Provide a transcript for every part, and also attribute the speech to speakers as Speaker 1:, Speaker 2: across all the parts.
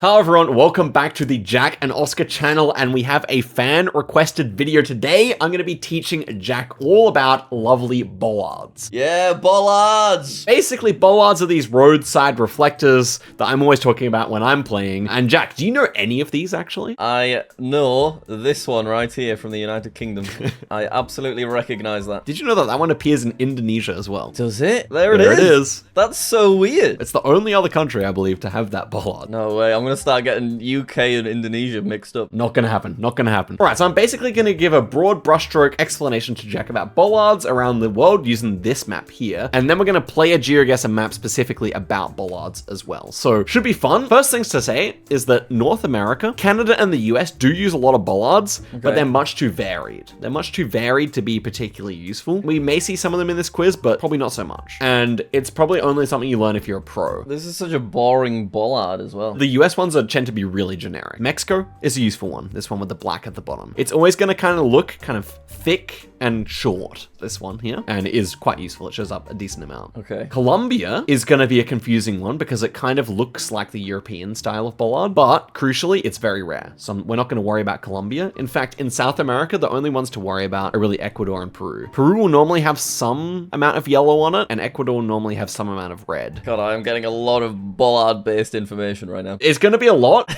Speaker 1: Hello everyone, welcome back to the Jack and Oscar channel, and we have a fan requested video today. I'm going to be teaching Jack all about lovely bollards.
Speaker 2: Yeah, bollards!
Speaker 1: Basically, bollards are these roadside reflectors that I'm always talking about when I'm playing. And Jack, do you know any of these actually?
Speaker 2: I know this one right here from the United Kingdom. I absolutely recognize that.
Speaker 1: Did you know that that one appears in Indonesia as well?
Speaker 2: Does it? There it is. That's so weird.
Speaker 1: It's the only other country, I believe, to have that bollard.
Speaker 2: No way, I'm gonna start getting UK and Indonesia mixed up.
Speaker 1: Not gonna happen. Not gonna happen. All right, so I'm basically gonna give a broad brushstroke explanation to Jack about bollards around the world using this map here, and then we're gonna play a Geoguesr map specifically about bollards as well. So should be fun. First things to say is that North America, Canada, and the US do use a lot of bollards, but they're much too varied. They're much too varied to be particularly useful. We may see some of them in this quiz, but probably not so much. And it's probably only something you learn if you're a pro.
Speaker 2: This is such a boring bollard as well.
Speaker 1: The US ones tend to be really generic. Mexico is a useful one. This one with the black at the bottom. It's always going to kind of look kind of thick and short, this one here, and it is quite useful. It shows up a decent amount.
Speaker 2: Okay.
Speaker 1: Colombia is going to be a confusing one because it kind of looks like the European style of bollard, but crucially, it's very rare. So we're not going to worry about Colombia. In fact, in South America, the only ones to worry about are really Ecuador and Peru. Peru will normally have some amount of yellow on it, and Ecuador will normally have some amount of red.
Speaker 2: God, I am getting a lot of bollard-based information right now.
Speaker 1: It's going to be a lot.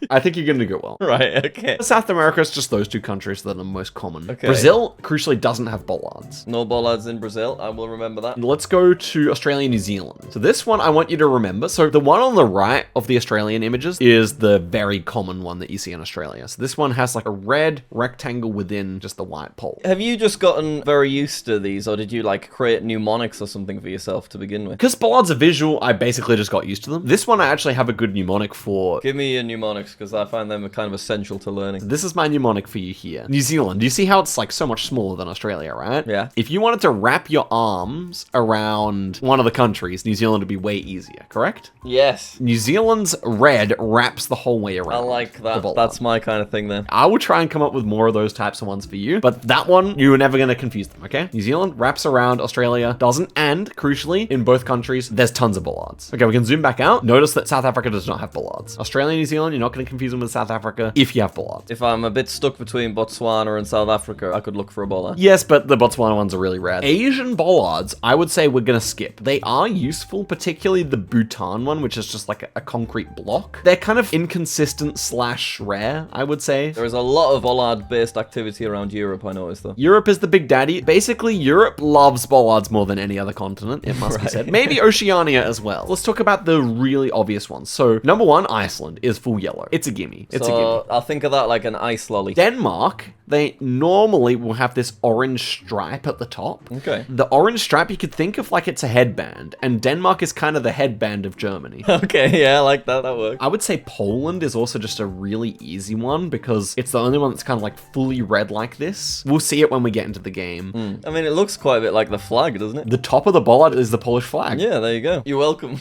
Speaker 1: I think you're going to do well.
Speaker 2: Right, okay.
Speaker 1: South America is just those two countries that are most common.
Speaker 2: Okay.
Speaker 1: Brazil, crucially, doesn't have bollards.
Speaker 2: No bollards in Brazil, I will remember that.
Speaker 1: Let's go to Australia and New Zealand. So this one I want you to remember. So the one on the right of the Australian images is the very common one that you see in Australia. So this one has like a red rectangle within just the white pole.
Speaker 2: Have you just gotten very used to these, or did you like create mnemonics or something for yourself to begin with?
Speaker 1: Because bollards are visual, I basically just got used to them. This one I actually have a good mnemonic for.
Speaker 2: Give me your mnemonics, because I find them kind of essential to learning.
Speaker 1: This is my mnemonic for you here. New Zealand. Do you see how it's like so much smaller than Australia, right?
Speaker 2: Yeah.
Speaker 1: If you wanted to wrap your arms around one of the countries, New Zealand would be way easier, correct?
Speaker 2: Yes.
Speaker 1: New Zealand's red wraps the whole way around.
Speaker 2: I like that. That's my kind of thing then.
Speaker 1: I will try and come up with more of those types of ones for you, but that one, you are never going to confuse them, okay? New Zealand wraps around, Australia doesn't, and crucially, in both countries, there's tons of bollards. Okay, we can zoom back out. Notice that South Africa does not have bollards. Australia and New Zealand, you're not going to confuse them with South Africa if you have bollards.
Speaker 2: If I'm a bit stuck between Botswana and South Africa, I could look for a bollard.
Speaker 1: Yes, but the Botswana ones are really rare. Asian bollards, I would say we're going to skip. They are useful, particularly the Bhutan one, which is just like a concrete block. They're kind of inconsistent / rare, I would say.
Speaker 2: There is a lot of bollard-based activity around Europe, I noticed, though.
Speaker 1: Europe is the big daddy. Basically, Europe loves bollards more than any other continent, it must be said. Maybe Oceania as well. Let's talk about the really obvious ones. So, number one, Iceland is full yellow. It's a gimme. It's a gimme.
Speaker 2: I'll think of that like an ice lolly.
Speaker 1: Denmark, they normally will have this orange stripe at the top.
Speaker 2: Okay.
Speaker 1: The orange stripe, you could think of like it's a headband, and Denmark is kind of the headband of Germany.
Speaker 2: Okay, yeah, I like that. That works.
Speaker 1: I would say Poland is also just a really easy one because it's the only one that's kind of like fully red like this. We'll see it when we get into the game.
Speaker 2: I mean, it looks quite a bit like the flag, doesn't it?
Speaker 1: The top of the bollard is the Polish flag.
Speaker 2: Yeah, there you go. You're welcome.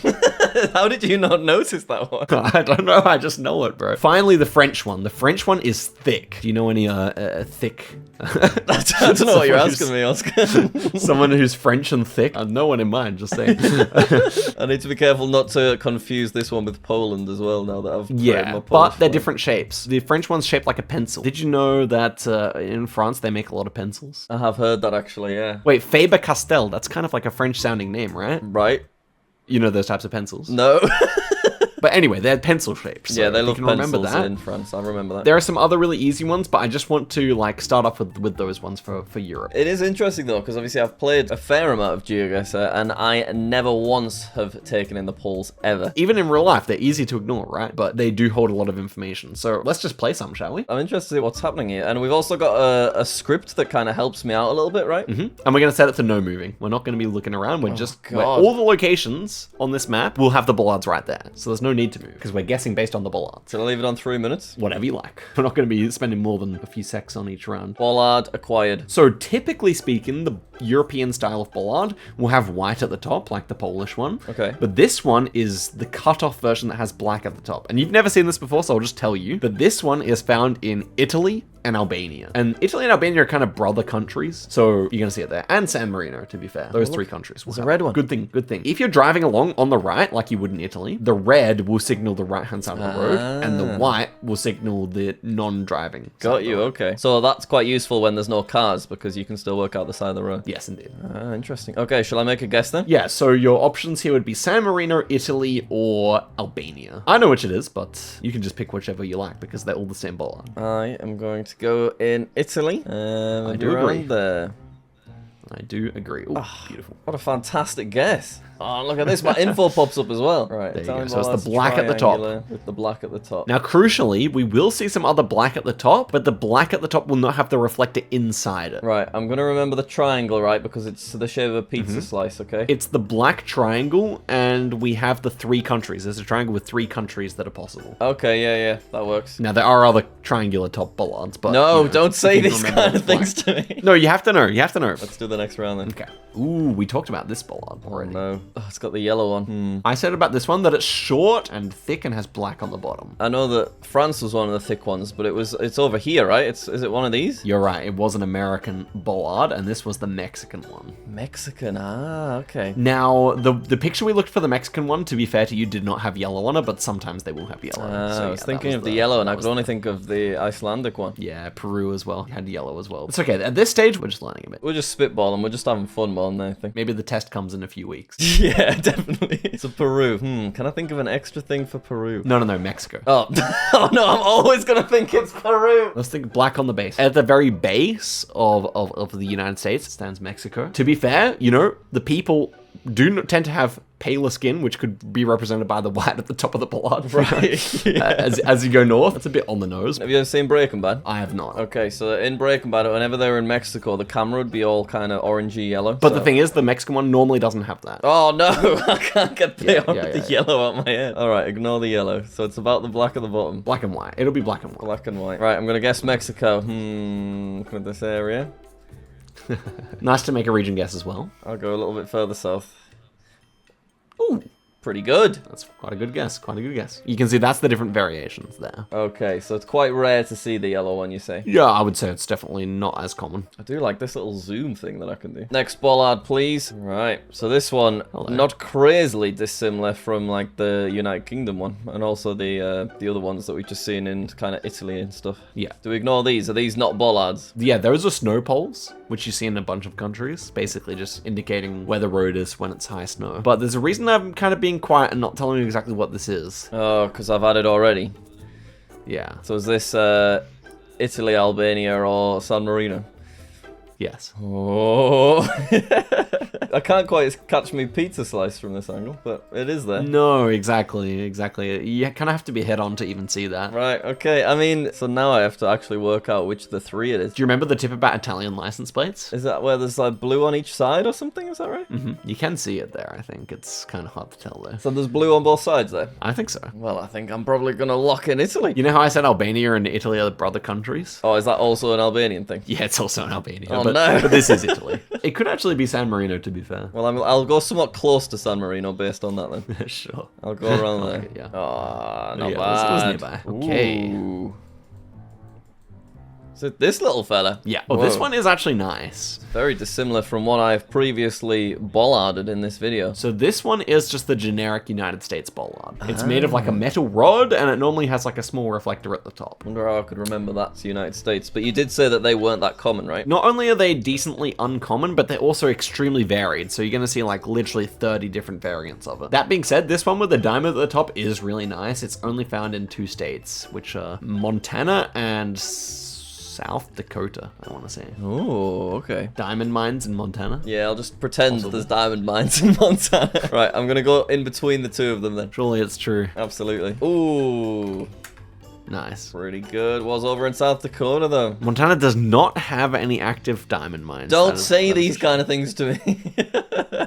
Speaker 2: How did you not notice that one?
Speaker 1: I don't know. I just know it, bro. Finally, the French one. The French one is thick. Do you know any thick?
Speaker 2: I don't know what you're asking me, Oscar.
Speaker 1: Someone who's French and thick? No one in mind, just saying.
Speaker 2: I need to be careful not to confuse this one with Poland as well now that I've created my Polish
Speaker 1: but they're
Speaker 2: flag.
Speaker 1: different shapes. The French one's shaped like a pencil. Did you know that in France they make a lot of pencils?
Speaker 2: I have heard that actually, yeah.
Speaker 1: Wait, Faber-Castell, that's kind of like a French sounding name, right?
Speaker 2: Right?
Speaker 1: You know those types of pencils?
Speaker 2: No.
Speaker 1: But anyway, they're pencil shapes. So
Speaker 2: yeah, they
Speaker 1: you
Speaker 2: love
Speaker 1: can remember
Speaker 2: pencils
Speaker 1: that.
Speaker 2: in France. I remember that.
Speaker 1: There are some other really easy ones, but I just want to like start off with those ones for Europe.
Speaker 2: It is interesting though, because obviously I've played a fair amount of Geoguessr, and I never once have taken in the polls ever.
Speaker 1: Even in real life, they're easy to ignore, right? But they do hold a lot of information. So let's just play some, shall we?
Speaker 2: I'm interested to see what's happening here, and we've also got a script that kind of helps me out a little bit, right?
Speaker 1: And we're going to set it to no moving. We're not going to be looking around. We're
Speaker 2: God.
Speaker 1: all the locations on this map will have the bollards right there. So there's no need to move because we're guessing based on the bollards.
Speaker 2: Should I leave it on 3 minutes?
Speaker 1: Whatever you like. We're not going to be spending more than a few secs on each round.
Speaker 2: Bollard acquired.
Speaker 1: So typically speaking, the European style of bollard will have white at the top, like the Polish one.
Speaker 2: Okay.
Speaker 1: But this one is the cut-off version that has black at the top. And you've never seen this before, so I'll just tell you. But this one is found in Italy and Albania. And Italy and Albania are kind of brother countries, so you're gonna see it there. And San Marino, to be fair. Those three countries.
Speaker 2: There's a red one.
Speaker 1: Good thing, good thing. If you're driving along on the right, like you would in Italy, the red red will signal the right-hand side of the road, and the white will signal the non-driving.
Speaker 2: Got you, okay. So that's quite useful when there's no cars, because you can still work out the side of the road.
Speaker 1: Yes, indeed.
Speaker 2: Interesting. Okay, shall I make a guess then?
Speaker 1: Yeah, so your options here would be San Marino, Italy, or Albania. I know which it is, but you can just pick whichever you like because they're all the same bollard.
Speaker 2: I am going to go in Italy.
Speaker 1: I do agree.
Speaker 2: There.
Speaker 1: I do agree. Ooh, beautiful.
Speaker 2: What a fantastic guess. Oh, look at this. My info pops up as well. Right.
Speaker 1: There you go. So it's the black at the top.
Speaker 2: With the black at the top.
Speaker 1: Now, crucially, we will see some other black at the top, but the black at the top will not have the reflector inside it.
Speaker 2: Right. I'm going to remember the triangle, right? Because it's the shape of a pizza slice, okay?
Speaker 1: It's the black triangle, and we have the 3 countries. There's a triangle with 3 countries that are possible.
Speaker 2: Okay, yeah. That works.
Speaker 1: Now, there are other triangular top bollards, but...
Speaker 2: No,
Speaker 1: you know,
Speaker 2: don't say these kind of things to me.
Speaker 1: No, you have to know. You have to know.
Speaker 2: Let's do the next round then.
Speaker 1: Okay. Ooh, we talked about this bollard already.
Speaker 2: No. Oh, it's got the yellow one.
Speaker 1: I said about this one that it's short and thick and has black on the bottom.
Speaker 2: I know that France was one of the thick ones, but it's over here, right? Is it one of these?
Speaker 1: You're right. It was an American bollard, and this was the Mexican one.
Speaker 2: Mexican, okay.
Speaker 1: Now, the picture we looked for the Mexican one, to be fair to you, did not have yellow on it, but sometimes they will have yellow. So,
Speaker 2: I was thinking of the yellow, and I could only think of the Icelandic one.
Speaker 1: Yeah, Peru as well. Had yellow as well. It's okay. At this stage, we're just learning a bit.
Speaker 2: We're just spitballing. We're just having fun more than anything.
Speaker 1: Maybe the test comes in a few weeks.
Speaker 2: Yeah, definitely. So Peru. Can I think of an extra thing for Peru?
Speaker 1: No, Mexico.
Speaker 2: Oh, oh no, I'm always going to think it's Peru.
Speaker 1: Let's think black on the base. At the very base of the United States stands Mexico. To be fair, you know, the people do tend to have paler skin, which could be represented by the white at the top of the bollard.
Speaker 2: Right. Yeah.
Speaker 1: As you go north, it's a bit on the nose.
Speaker 2: Have you ever seen Breaking Bad?
Speaker 1: I have not.
Speaker 2: Okay, so in Breaking Bad, whenever they were in Mexico, the camera would be all kind of orangey yellow.
Speaker 1: But the thing is, the Mexican one normally doesn't have that.
Speaker 2: Oh no, I can't get beyond the
Speaker 1: yeah.
Speaker 2: yellow out my head. Alright, ignore the yellow. So it's about the black at the bottom.
Speaker 1: Black and white. It'll be black and white.
Speaker 2: Black and white. Right, I'm gonna guess Mexico. Look at this area.
Speaker 1: Nice to make a region guess as well.
Speaker 2: I'll go a little bit further south.
Speaker 1: Ooh.
Speaker 2: Pretty good.
Speaker 1: That's quite a good guess. Quite a good guess. You can see that's the different variations there.
Speaker 2: Okay, so it's quite rare to see the yellow one, you say?
Speaker 1: Yeah, I would say it's definitely not as common.
Speaker 2: I do like this little zoom thing that I can do. Next bollard, please. Right, so this one, not crazily dissimilar from like the United Kingdom one, and also the other ones that we've just seen in kind of Italy and stuff.
Speaker 1: Yeah.
Speaker 2: Do we ignore these? Are these not bollards?
Speaker 1: Yeah, those are snow poles, which you see in a bunch of countries, basically just indicating where the road is when it's high snow. But there's a reason I'm kind of being quiet and not telling you exactly what this is.
Speaker 2: Oh, because I've had it already.
Speaker 1: Yeah.
Speaker 2: So is this Italy, Albania, or San Marino?
Speaker 1: Yes.
Speaker 2: Oh. I can't quite catch me pizza slice from this angle, but it is there.
Speaker 1: No, exactly. You kind of have to be head on to even see that.
Speaker 2: Right, okay. I mean, so now I have to actually work out which of the 3 it is.
Speaker 1: Do you remember the tip about Italian license plates?
Speaker 2: Is that where there's like blue on each side or something? Is that right?
Speaker 1: Mm-hmm. You can see it there, I think. It's kind of hard to tell there.
Speaker 2: So there's blue on both sides there?
Speaker 1: I think so.
Speaker 2: Well, I think I'm probably going to lock in Italy.
Speaker 1: You know how I said Albania and Italy are brother countries?
Speaker 2: Oh, is that also an Albanian thing?
Speaker 1: Yeah, it's also an Albania.
Speaker 2: Oh,
Speaker 1: but,
Speaker 2: no.
Speaker 1: But this is Italy. It could actually be San Marino, to be fair.
Speaker 2: Well, I'll go somewhat close to San Marino based on that then.
Speaker 1: Sure.
Speaker 2: I'll go around there.
Speaker 1: Yeah.
Speaker 2: Oh, not
Speaker 1: It
Speaker 2: bad.
Speaker 1: was nearby. Okay.
Speaker 2: Ooh. Is it this little fella?
Speaker 1: Yeah. Oh, this one is actually nice.
Speaker 2: Very dissimilar from what I've previously bollarded in this video.
Speaker 1: So this one is just the generic United States bollard. It's made of like a metal rod, and it normally has like a small reflector at the top.
Speaker 2: Wonder how I could remember that's the United States. But you did say that they weren't that common, right?
Speaker 1: Not only are they decently uncommon, but they're also extremely varied. So you're going to see like literally 30 different variants of it. That being said, this one with the diamond at the top is really nice. It's only found in 2 states, which are Montana and South Dakota, I want to say.
Speaker 2: Oh, okay.
Speaker 1: Diamond mines in Montana.
Speaker 2: Yeah, I'll just pretend there's diamond mines in Montana. Right, I'm going to go in between the 2 of them then.
Speaker 1: Surely it's true.
Speaker 2: Absolutely. Ooh.
Speaker 1: Nice.
Speaker 2: Pretty good. Was over in South Dakota, though.
Speaker 1: Montana does not have any active diamond mines.
Speaker 2: Don't say these kind of things to me.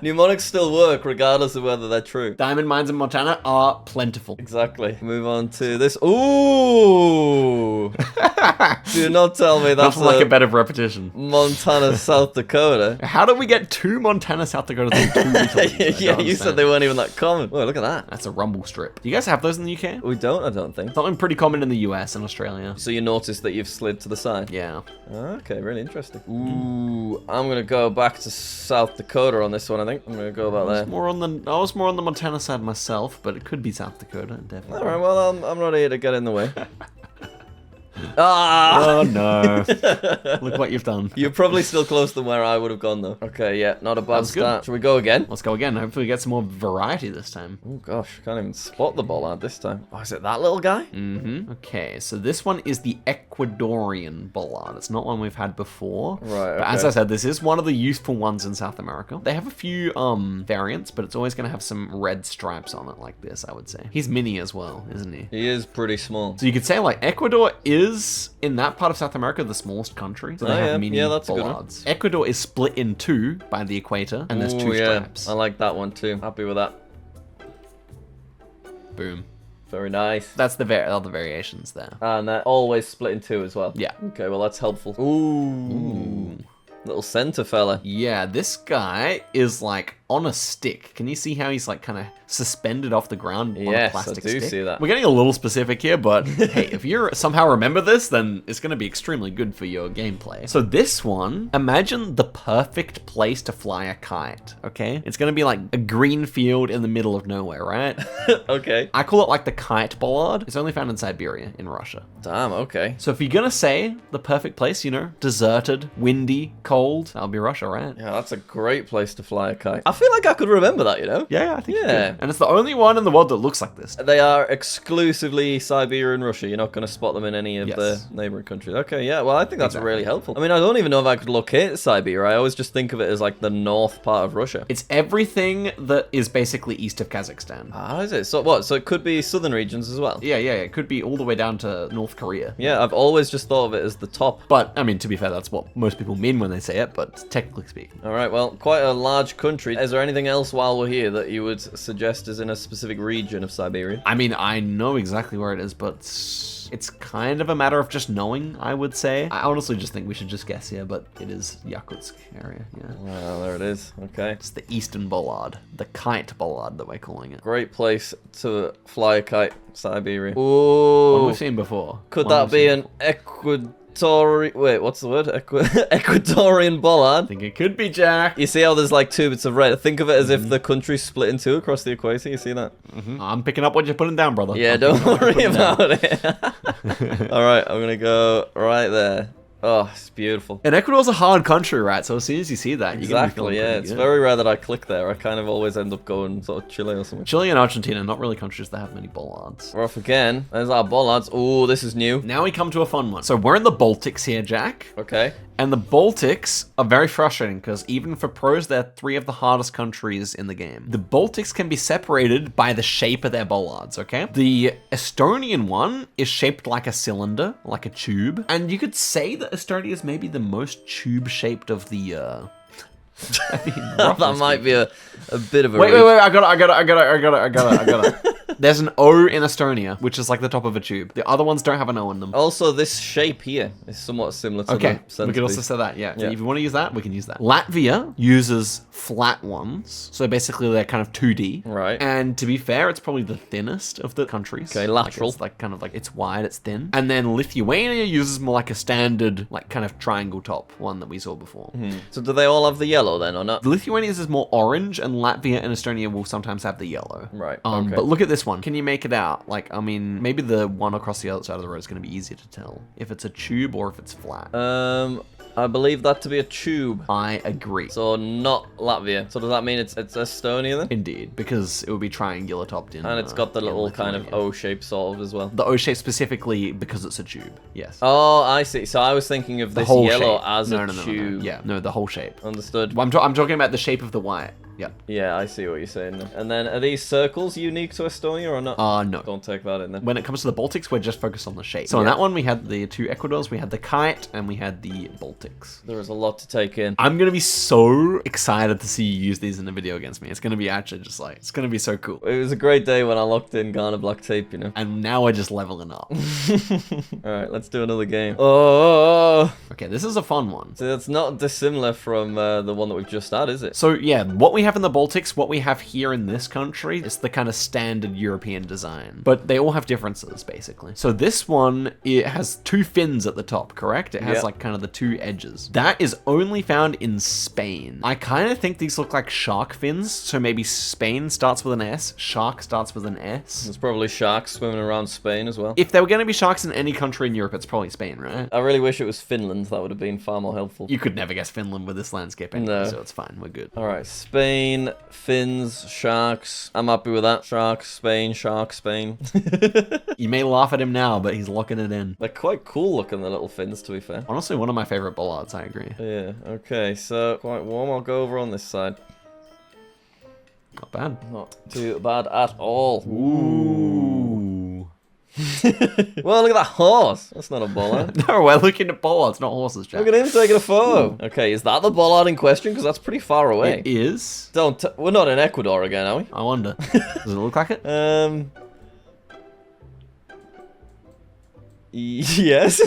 Speaker 2: Mnemonics still work, regardless of whether they're true.
Speaker 1: Diamond mines in Montana are plentiful.
Speaker 2: Exactly. Move on to this. Ooh! Do not tell me that's
Speaker 1: Nothing like a bed of repetition.
Speaker 2: Montana, South Dakota.
Speaker 1: How did we get 2 Montana, South Dakota, and 2 Italy?
Speaker 2: Yeah, you said they weren't even that common. Whoa, look at that.
Speaker 1: That's a rumble strip. Do you guys have those in the UK?
Speaker 2: We don't, I don't think.
Speaker 1: Something pretty common in the the US and Australia.
Speaker 2: So you notice that you've slid to the side?
Speaker 1: Yeah.
Speaker 2: Okay, really interesting. Ooh, I'm gonna go back to South Dakota on this one, I think. I'm gonna go about there.
Speaker 1: I was more on the Montana side myself, but it could be South Dakota, definitely.
Speaker 2: Alright, well, I'm not here to get in the way. Ah!
Speaker 1: Oh no. Look what you've done.
Speaker 2: You're probably still closer than where I would have gone, though. Okay, yeah, not a bad start. Should we go again?
Speaker 1: Let's go again. Hopefully we get some more variety this time.
Speaker 2: Oh gosh, can't even spot the bollard this time. Oh, is it that little guy?
Speaker 1: Mm-hmm. Okay, so this one is the Ecuadorian bollard. It's not one we've had before.
Speaker 2: Right,
Speaker 1: But as I said, this is one of the useful ones in South America. They have a few variants, but it's always going to have some red stripes on it like this, I would say. He's mini as well, isn't he?
Speaker 2: He is pretty small.
Speaker 1: So you could say, like, Ecuador is, in that part of South America, the smallest country. So they have mini
Speaker 2: that's
Speaker 1: bollards.
Speaker 2: a good one.
Speaker 1: Ecuador is split in two by the equator, and there's two stripes.
Speaker 2: I like that one too. Happy with that.
Speaker 1: Boom.
Speaker 2: Very nice.
Speaker 1: That's the other variations there.
Speaker 2: And they're always split in two as well.
Speaker 1: Yeah.
Speaker 2: Okay, well that's helpful. Ooh. Little center fella.
Speaker 1: Yeah, this guy is like on a stick. Can you see how he's like kind of suspended off the ground on a plastic stick?
Speaker 2: Yes, I do see that.
Speaker 1: We're getting a little specific here, but hey, if you somehow remember this, then it's going to be extremely good for your gameplay. So this one, imagine the perfect place to fly a kite, okay? It's going to be like a green field in the middle of nowhere, right?
Speaker 2: Okay.
Speaker 1: I call it like the kite bollard. It's only found in Siberia, in Russia.
Speaker 2: Damn, okay.
Speaker 1: So if you're going to say the perfect place, you know, deserted, windy, cold, that'll be Russia, right?
Speaker 2: Yeah, that's a great place to fly a kite. I feel like I could remember that, you know?
Speaker 1: Yeah, I think you could. And it's the only one in the world that looks like this.
Speaker 2: They are exclusively Siberia and Russia. You're not going to spot them in any of the neighboring countries. Okay, yeah, well, I think that's really helpful. I mean, I don't even know if I could locate Siberia. I always just think of it as like the north part of Russia.
Speaker 1: It's everything that is basically east of Kazakhstan.
Speaker 2: Ah, is it? So what? So it could be southern regions as well?
Speaker 1: Yeah, it could be all the way down to North Korea.
Speaker 2: Yeah, I've always just thought of it as the top.
Speaker 1: But, I mean, to be fair, that's what most people mean when they say it, but technically speaking.
Speaker 2: All right, well, quite a large country. Is there anything else while we're here that you would suggest is in a specific region of Siberia?
Speaker 1: I mean, I know exactly where it is, but it's kind of a matter of just knowing, I would say. I honestly just think we should just guess here, but it is Yakutsk area, yeah.
Speaker 2: Well, there it is. Okay.
Speaker 1: It's the eastern bollard, the kite bollard that we're calling it.
Speaker 2: Great place to fly a kite, Siberia. Ooh.
Speaker 1: One we've seen before.
Speaker 2: Could that be an wait, what's the word? Ecuadorian bollard?
Speaker 1: I think it could be, Jack.
Speaker 2: You see how there's like two bits of red? Think of it as if the country's split in two across the equator. You see that?
Speaker 1: I'm picking up what you're putting down, brother.
Speaker 2: Yeah, don't worry about it. All right, I'm gonna go right there. Oh, it's beautiful.
Speaker 1: And Ecuador's a hard country, right? So as soon as you see that,
Speaker 2: exactly, yeah. It's very rare that I click there. I kind of always end up going sort of Chile or something.
Speaker 1: Chile and Argentina, not really countries that have many bollards.
Speaker 2: We're off again. There's our bollards. Oh, this is new.
Speaker 1: Now we come to a fun one. So we're in the Baltics here, Jack.
Speaker 2: Okay.
Speaker 1: And the Baltics are very frustrating because even for pros, they're three of the hardest countries in the game. The Baltics can be separated by the shape of their bollards, okay? The Estonian one is shaped like a cylinder, like a tube. And you could say that Estonia is maybe the most tube-shaped of the, I mean,
Speaker 2: that might be a bit of a
Speaker 1: wait, I got it. There's an O in Estonia, which is like the top of a tube. The other ones don't have an O in them.
Speaker 2: Also, this shape here is somewhat similar to the centerpiece.
Speaker 1: We could also say that, yeah. If you want to use that, we can use that. Latvia uses flat ones. So basically they're kind of 2D.
Speaker 2: Right.
Speaker 1: And to be fair, it's probably the thinnest of the countries.
Speaker 2: Okay, lateral.
Speaker 1: It's like kind of like, it's wide, it's thin. And then Lithuania uses more like a standard, like kind of triangle top one that we saw before.
Speaker 2: So do they all have the yellow then, or not?
Speaker 1: Lithuania's is more orange, and Latvia and Estonia will sometimes have the yellow.
Speaker 2: Right,
Speaker 1: But look at this one. Can you make it out? Like, I mean, maybe the one across the other side of the road is going to be easier to tell if it's a tube or if it's flat.
Speaker 2: I believe that to be a tube.
Speaker 1: I agree.
Speaker 2: So not Latvia. So does that mean it's Estonia then?
Speaker 1: Indeed, because it would be triangular topped in.
Speaker 2: And it's got the little kind of O shape sort of as well.
Speaker 1: The O shape specifically because it's a tube. Yes.
Speaker 2: Oh, I see. So I was thinking of this yellow as a tube.
Speaker 1: No. Yeah, no, the whole shape.
Speaker 2: Understood.
Speaker 1: Well, I'm talking about the shape of the white. Yep.
Speaker 2: Yeah, I see what you're saying. And then are these circles unique to Estonia or not?
Speaker 1: No.
Speaker 2: Don't take that in then.
Speaker 1: When it comes to the Baltics, we're just focused on the shape. So in that one, we had the two Ecuadors, we had the kite, and we had the Baltics.
Speaker 2: There is a lot to take in.
Speaker 1: I'm going to be so excited to see you use these in the video against me. It's going to be actually just like, it's going to be so cool.
Speaker 2: It was a great day when I locked in Ghana Black Tape, you know.
Speaker 1: And now we're just leveling up.
Speaker 2: Alright, let's do another game. Oh!
Speaker 1: Okay, this is a fun one.
Speaker 2: So that's not dissimilar from the one that we've just had, is it?
Speaker 1: So yeah, what we we have in the Baltics, what we have here in this country, is the kind of standard European design. But they all have differences, basically. So this one, it has 2 fins at the top, correct? It has like kind of the 2 edges. That is only found in Spain. I kind of think these look like shark fins, so maybe Spain starts with an S, shark starts with an S.
Speaker 2: There's probably sharks swimming around Spain as well.
Speaker 1: If there were going to be sharks in any country in Europe, it's probably Spain, right?
Speaker 2: I really wish it was Finland. That would have been far more helpful.
Speaker 1: You could never guess Finland with this landscape anyway, so it's fine. We're good.
Speaker 2: All right, Spain, fins, sharks. I'm happy with that. Sharks, Spain, sharks, Spain.
Speaker 1: You may laugh at him now, but he's locking it in.
Speaker 2: They're quite cool looking, the little fins, to be fair.
Speaker 1: Honestly, one of my favorite bollards, I agree.
Speaker 2: Yeah, okay, so quite warm. I'll go over on this side.
Speaker 1: Not bad.
Speaker 2: Not too bad at all.
Speaker 1: Ooh.
Speaker 2: Well, look at that horse. That's not a bollard.
Speaker 1: No, we're looking at bollards, not horses, Jack.
Speaker 2: Look at him taking a photo. Okay, is that the bollard in question? Because that's pretty far away.
Speaker 1: It is.
Speaker 2: We're not in Ecuador again, are we?
Speaker 1: I wonder. Does it look like it?
Speaker 2: Yes.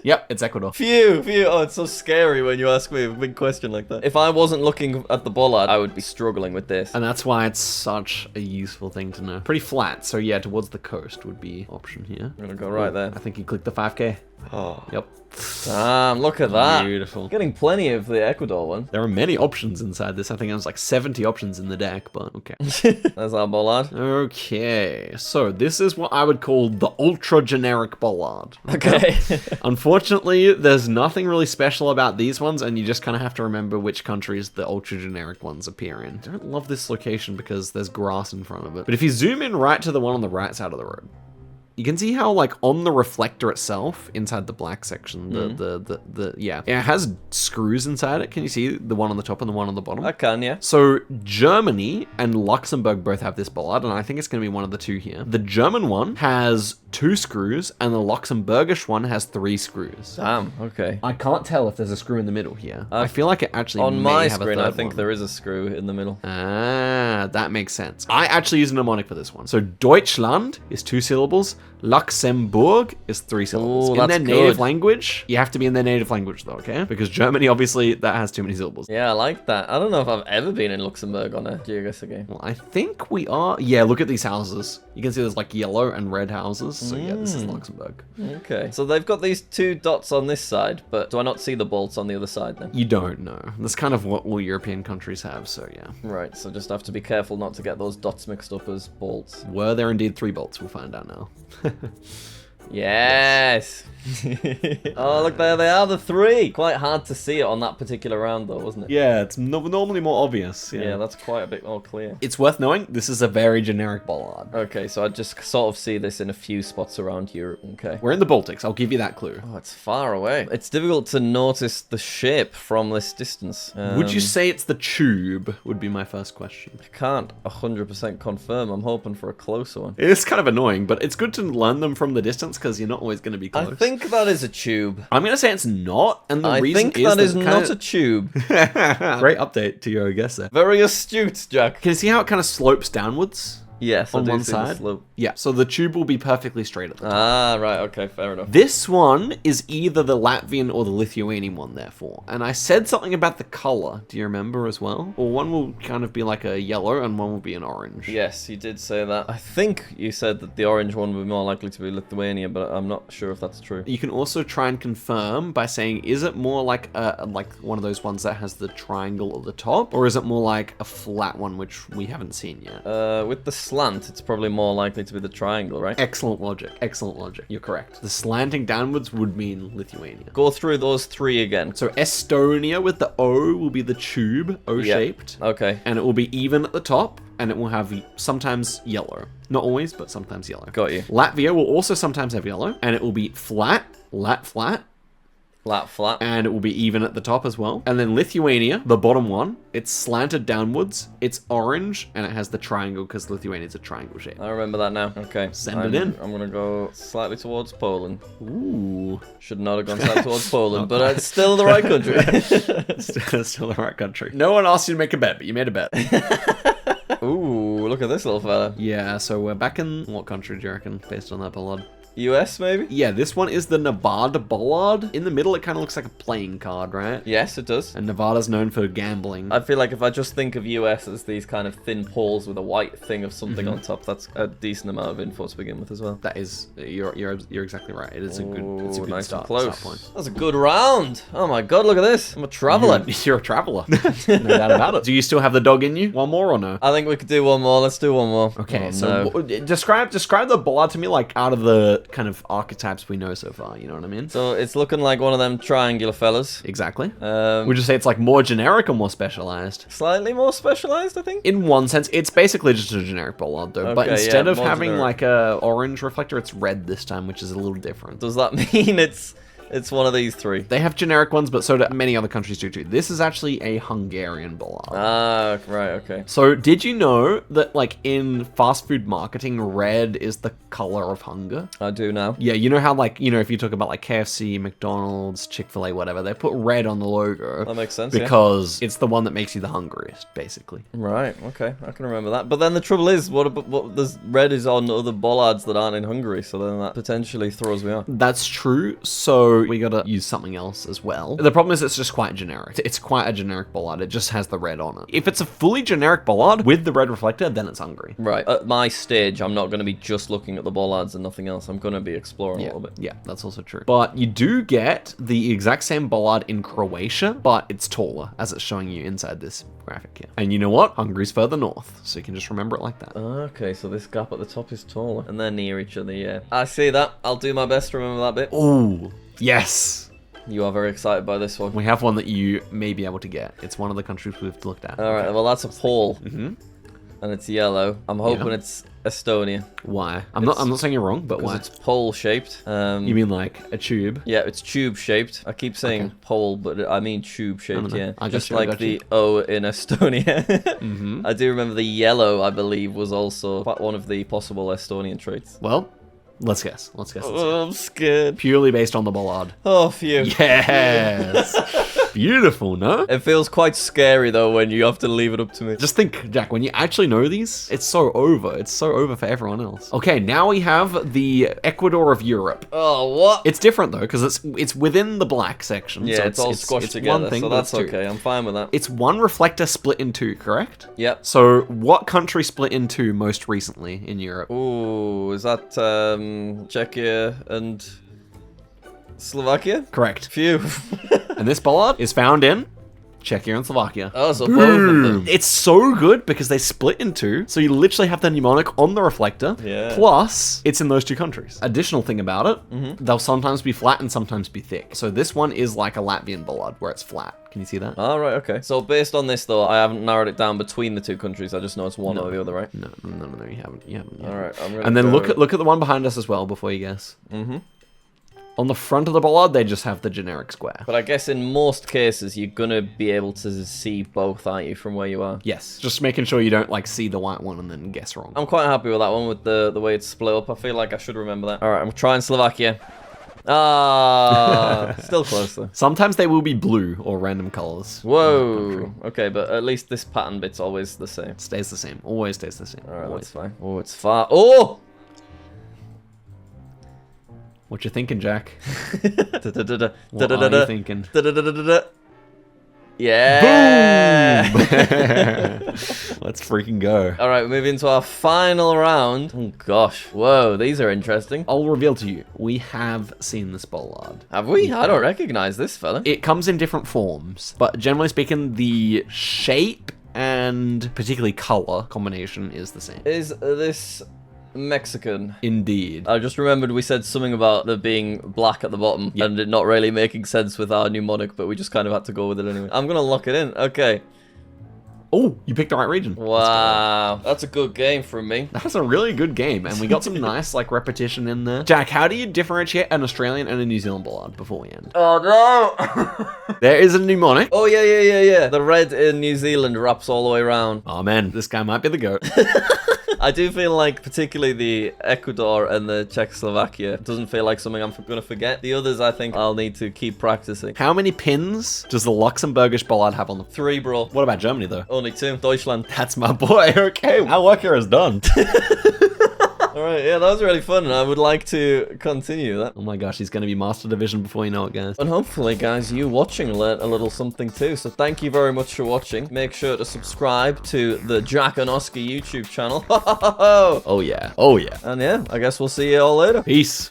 Speaker 1: Yep, it's Ecuador.
Speaker 2: Phew. Oh, it's so scary when you ask me a big question like that. If I wasn't looking at the bollard, I would be struggling with this.
Speaker 1: And that's why it's such a useful thing to know. Pretty flat, so yeah, towards the coast would be option here.
Speaker 2: I'm gonna go right there.
Speaker 1: I think you click the 5K.
Speaker 2: Oh.
Speaker 1: Yep.
Speaker 2: Damn, look at that.
Speaker 1: Beautiful.
Speaker 2: Getting plenty of the Ecuador one.
Speaker 1: There are many options inside this. I think there's like 70 options in the deck, but okay.
Speaker 2: That's our bollard.
Speaker 1: Okay, so this is what I would call the ultra generic bollard.
Speaker 2: Okay.
Speaker 1: Unfortunately, there's nothing really special about these ones, and you just kind of have to remember which countries the ultra generic ones appear in. I don't love this location because there's grass in front of it. But if you zoom in right to the one on the right side of the road, you can see how, like, on the reflector itself, inside the black section, yeah, it has screws inside it. Can you see the one on the top and the one on the bottom?
Speaker 2: I can, yeah.
Speaker 1: So Germany and Luxembourg both have this bollard, and I think it's going to be one of the 2 here. The German one has 2 screws, and the Luxembourgish one has 3 screws.
Speaker 2: Damn, okay.
Speaker 1: I can't tell if there's a screw in the middle here. I feel like it actually
Speaker 2: on
Speaker 1: may
Speaker 2: my
Speaker 1: have
Speaker 2: screen,
Speaker 1: a
Speaker 2: I
Speaker 1: third
Speaker 2: think
Speaker 1: one.
Speaker 2: there is a screw in the middle.
Speaker 1: Ah, that makes sense. I actually use a mnemonic for this one. So Deutschland is 2 syllables. Luxembourg is 3 syllables.
Speaker 2: Ooh,
Speaker 1: in their
Speaker 2: that's
Speaker 1: native
Speaker 2: good.
Speaker 1: language, you have to be in their native language though, okay? Because Germany, obviously, that has too many syllables.
Speaker 2: Yeah, I like that. I don't know if I've ever been in Luxembourg on a Geoguessr game.
Speaker 1: Well, I think we are. Yeah, look at these houses. You can see there's like yellow and red houses. So yeah, this is Luxembourg.
Speaker 2: Okay. So they've got these 2 dots on this side, but do I not see the bolts on the other side then?
Speaker 1: You don't know. That's kind of what all European countries have, so yeah.
Speaker 2: Right, so just have to be careful not to get those dots mixed up as bolts.
Speaker 1: Were there indeed 3 bolts? We'll find out now.
Speaker 2: Yes. Oh, look, there they are, the 3. Quite hard to see it on that particular round, though, wasn't it?
Speaker 1: Yeah, it's normally more obvious.
Speaker 2: Yeah, that's quite a bit more clear.
Speaker 1: It's worth knowing, this is a very generic bollard.
Speaker 2: Okay, so I just sort of see this in a few spots around Europe. Okay.
Speaker 1: We're in the Baltics, I'll give you that clue.
Speaker 2: Oh, it's far away. It's difficult to notice the shape from this distance.
Speaker 1: Would you say it's the tube, would be my first question.
Speaker 2: I can't 100% confirm. I'm hoping for a closer one.
Speaker 1: It is kind of annoying, but it's good to learn them from the distance because you're not always going to be close.
Speaker 2: I think that is a tube.
Speaker 1: I'm going to say it's not, and the reason
Speaker 2: I think that is not a tube.
Speaker 1: Great update to Geoguessr.
Speaker 2: Very astute, Jack.
Speaker 1: Can you see how it kind of slopes downwards?
Speaker 2: Yes,
Speaker 1: on
Speaker 2: I do
Speaker 1: one
Speaker 2: see the
Speaker 1: side.
Speaker 2: slope.
Speaker 1: Yeah, so the tube will be perfectly straight at the top.
Speaker 2: Ah, right, okay, fair enough.
Speaker 1: This one is either the Latvian or the Lithuanian one, therefore. And I said something about the color. Do you remember as well? Or one will kind of be like a yellow and one will be an orange.
Speaker 2: Yes, you did say that. I think you said that the orange one would be more likely to be Lithuania, but I'm not sure if that's true.
Speaker 1: You can also try and confirm by saying, is it more like one of those ones that has the triangle at the top? Or is it more like a flat one, which we haven't seen yet?
Speaker 2: With the slant, it's probably more likely to be the triangle, right?
Speaker 1: Excellent logic. Excellent logic. You're correct. The slanting downwards would mean Lithuania.
Speaker 2: Go through those 3 again.
Speaker 1: So Estonia with the O will be the tube, O-shaped.
Speaker 2: Yep. Okay.
Speaker 1: And it will be even at the top, and it will have sometimes yellow. Not always, but sometimes yellow.
Speaker 2: Got you.
Speaker 1: Latvia will also sometimes have yellow, and it will be flat, flat,
Speaker 2: flat,
Speaker 1: and it will be even at the top as well. And then Lithuania, the bottom one, it's slanted downwards, it's orange, and it has the triangle because Lithuania is a triangle shape.
Speaker 2: I remember that now. Okay.
Speaker 1: Send it in.
Speaker 2: I'm gonna go slightly towards Poland.
Speaker 1: Ooh.
Speaker 2: Should not have gone slightly towards Poland, but it's still the right country.
Speaker 1: Still the right country. No one asked you to make a bet, but you made a bet.
Speaker 2: Ooh, look at this little fella.
Speaker 1: Yeah, so we're back in what country do you reckon, based on that bollard?
Speaker 2: US, maybe?
Speaker 1: Yeah, this one is the Nevada Bollard. In the middle, it kind of looks like a playing card, right?
Speaker 2: Yes, it does.
Speaker 1: And Nevada's known for gambling.
Speaker 2: I feel like if I just think of US as these kind of thin poles with a white thing of something on top, that's a decent amount of info to begin with as well.
Speaker 1: That is, you're exactly right. It is a good
Speaker 2: Nice
Speaker 1: start,
Speaker 2: and close.
Speaker 1: start point.
Speaker 2: That's a good round. Oh my god, look at this. I'm a traveler.
Speaker 1: You're a traveler. No doubt about it. Do you still have the dog in you? One more or no?
Speaker 2: I think we could do one more. Let's do one more.
Speaker 1: Okay,
Speaker 2: Oh,
Speaker 1: so
Speaker 2: no.
Speaker 1: describe the Bollard to me like out of the kind of archetypes we know so far. You know what I mean?
Speaker 2: So it's looking like one of them triangular fellas.
Speaker 1: Exactly. Would you say it's like more generic or more specialized?
Speaker 2: Slightly more specialized, I think.
Speaker 1: In one sense, it's basically just a generic Bollard though. But
Speaker 2: Okay,
Speaker 1: instead
Speaker 2: yeah,
Speaker 1: of
Speaker 2: more
Speaker 1: having
Speaker 2: generic.
Speaker 1: like a orange reflector, it's red this time, which is a little different.
Speaker 2: Does that mean it's one of these three?
Speaker 1: They have generic ones, but so do many other countries do too. This is actually a Hungarian Bollard.
Speaker 2: Ah, right, okay.
Speaker 1: So did you know that like in fast food marketing, red is the color of hunger?
Speaker 2: I do now.
Speaker 1: Yeah, you know how like, you know, if you talk about like KFC, McDonald's, Chick-fil-A, whatever, they put red on the logo.
Speaker 2: That makes sense,
Speaker 1: because it's the one that makes you the hungriest, basically.
Speaker 2: Right, okay. I can remember that. But then the trouble is, what there's red is on other bollards that aren't in Hungary, so then that potentially throws me off.
Speaker 1: That's true, so we gotta use something else as well. The problem is it's just quite generic. It's quite a generic bollard. It just has the red on it. If it's a fully generic bollard with the red reflector, then it's hungry.
Speaker 2: Right. At my stage, I'm not going to be just looking at the bollards and nothing else. I'm going to be exploring a little bit.
Speaker 1: Yeah, that's also true. But you do get the exact same bollard in Croatia, but it's taller, as it's showing you inside this graphic here. And you know what? Hungary's further north, so you can just remember it like that.
Speaker 2: Okay, so this gap at the top is taller. And they're near each other, yeah. I see that. I'll do my best to remember that bit.
Speaker 1: Ooh, yes!
Speaker 2: You are very excited by this one.
Speaker 1: We have one that you may be able to get. It's one of the countries we've looked at.
Speaker 2: All right, well, that's a pole.
Speaker 1: Mm-hmm.
Speaker 2: And it's yellow. I'm hoping it's Estonia.
Speaker 1: Why? I'm not saying you're wrong, but why?
Speaker 2: Because it's pole-shaped.
Speaker 1: You mean like a tube?
Speaker 2: Yeah, it's tube-shaped. I keep saying pole, but I mean tube-shaped, yeah.
Speaker 1: I
Speaker 2: Just
Speaker 1: got you, I
Speaker 2: like
Speaker 1: got
Speaker 2: the
Speaker 1: you.
Speaker 2: O in Estonia.
Speaker 1: Mm-hmm.
Speaker 2: I do remember the yellow, I believe, was also one of the possible Estonian traits.
Speaker 1: Well, let's guess. Let's guess.
Speaker 2: Oh, I'm scared.
Speaker 1: Purely based on the bollard.
Speaker 2: Oh, phew.
Speaker 1: Yes! Beautiful, no?
Speaker 2: It feels quite scary, though, when you have to leave it up to me.
Speaker 1: Just think, Jack, when you actually know these, it's so over. It's so over for everyone else. Okay, now we have the Ecuador of Europe.
Speaker 2: Oh, what?
Speaker 1: It's different, though, because it's within the black section.
Speaker 2: Yeah,
Speaker 1: so
Speaker 2: it's all squashed
Speaker 1: it's
Speaker 2: together,
Speaker 1: one thing,
Speaker 2: so
Speaker 1: but
Speaker 2: that's
Speaker 1: it's two.
Speaker 2: okay. I'm fine with that.
Speaker 1: It's one reflector split in two, correct?
Speaker 2: Yep.
Speaker 1: So what country split in two most recently in Europe?
Speaker 2: Ooh, is that Czechia and Slovakia?
Speaker 1: Correct.
Speaker 2: Phew.
Speaker 1: And this bollard is found in Czechia and Slovakia.
Speaker 2: Oh, so both of them.
Speaker 1: It's so good because they split in two, so you literally have the mnemonic on the reflector.
Speaker 2: Yeah.
Speaker 1: Plus, it's in those two countries. Additional thing about it, they'll sometimes be flat and sometimes be thick. So this one is like a Latvian bollard where it's flat. Can you see that?
Speaker 2: All right, okay. So based on this, though, I haven't narrowed it down between the two countries. I just know it's one or the other, right?
Speaker 1: No, you haven't. You haven't.
Speaker 2: All right, I'm gonna
Speaker 1: And then
Speaker 2: go-
Speaker 1: look at the one behind us as well before you guess.
Speaker 2: Mm-hmm.
Speaker 1: On the front of the bollard, they just have the generic square.
Speaker 2: But I guess in most cases, you're gonna be able to see both, aren't you, from where you are?
Speaker 1: Yes, just making sure you don't like see the white one and then guess wrong.
Speaker 2: I'm quite happy with that one, with the way it's split up. I feel like I should remember that. All right, I'm trying Slovakia. Ah, still close though.
Speaker 1: Sometimes they will be blue or random colors.
Speaker 2: Whoa. Okay, but at least this pattern bit's always the same.
Speaker 1: Stays the same. Always stays the same.
Speaker 2: All right,
Speaker 1: Always.
Speaker 2: that's fine. Oh, it's far. Oh!
Speaker 1: What you thinking, Jack?
Speaker 2: Da-da-da-da.
Speaker 1: What are you
Speaker 2: Da-da-da-da.
Speaker 1: thinking?
Speaker 2: Da-da-da-da-da. Yeah!
Speaker 1: Boom! Let's freaking go.
Speaker 2: All right, moving to our final round. Oh, gosh. Whoa, these are interesting.
Speaker 1: I'll reveal to you, we have seen this bollard.
Speaker 2: Have we? I don't recognize this fella.
Speaker 1: It comes in different forms, but generally speaking, the shape and particularly color combination is the same.
Speaker 2: Is this Mexican?
Speaker 1: Indeed.
Speaker 2: I just remembered we said something about there being black at the bottom and it not really making sense with our mnemonic, but we just kind of had to go with it anyway. I'm gonna lock it in. Okay.
Speaker 1: Oh, you picked the right region.
Speaker 2: Wow. That's a good game from me.
Speaker 1: That's a really good game, and we got some nice like repetition in there. Jack, how do you differentiate an Australian and a New Zealand bollard before we end?
Speaker 2: Oh no!
Speaker 1: There is a mnemonic.
Speaker 2: Oh yeah. The red in New Zealand wraps all the way around.
Speaker 1: Oh man, this guy might be the goat.
Speaker 2: I do feel like particularly the Ecuador and the Czechoslovakia doesn't feel like something I'm going to forget. The others I think I'll need to keep practicing.
Speaker 1: How many pins does the Luxembourgish bollard have on them?
Speaker 2: 3, bro.
Speaker 1: What about Germany though?
Speaker 2: Only 2. Deutschland.
Speaker 1: That's my boy. Okay, our work here is done.
Speaker 2: All Alright, yeah, that was really fun, and I would like to continue that.
Speaker 1: Oh my gosh, he's going to be Master Division before you know it, guys.
Speaker 2: And hopefully, guys, you watching learned a little something too. So thank you very much for watching. Make sure to subscribe to the Jack and Oscar YouTube channel.
Speaker 1: Oh yeah. Oh yeah.
Speaker 2: And yeah, I guess we'll see you all later.
Speaker 1: Peace.